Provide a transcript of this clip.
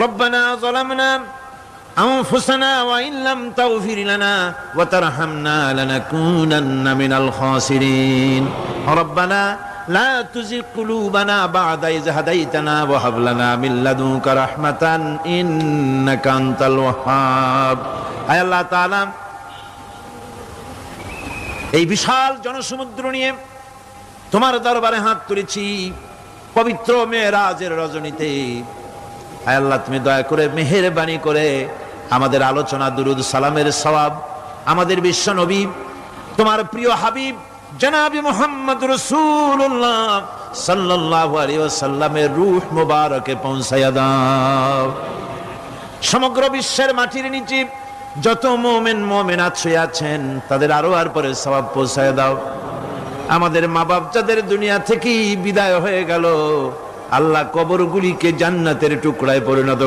রব্বানা যালামনা আনফুসানা ওয়া ইন লাম তাগফির লানা ওয়া তারহামনা লানাকুনান্না মিনাল খাসিরিন রব্বানা লা তুযিগ কুলুবানা বা'দা ইয হাদাইতানা ওয়া হাব লানা মিন লাদুনকা রাহমাতান ইন্নাকা আনতাল ওয়াহ্হাব। আয় আল্লাহ তাআলা, এই বিশাল জনসমুদ্র নিয়ে তোমার দরবারে হাত তুলেছি পবিত্র মেরাজের রজনীতে। আয় আল্লাহ, তুমি দয়া করে মেহেরবানি করে আমাদের আলোচনা দুরুদ সালামের সওয়াব আমাদের বিশ্ব নবী তোমার প্রিয় হাবিব জনাবে মুহাম্মদ রাসূলুল্লাহ সাল্লাল্লাহু আলাইহি ওয়াসাল্লামের রূহ মুবারকে পৌঁছায়া দাও। সমগ্র বিশ্বের মাটির নিচে যত মুমিন মুমিনাত শুয়ে আছেন তাদের আরো আর পরে সওয়াব পৌঁছায়া দাও। আমাদের মা বাপ যাদের দুনিয়া থেকে বিদায় হয়ে গেল, আল্লাহ কবরগুলিকে জান্নাতের টুকরায় পরিণত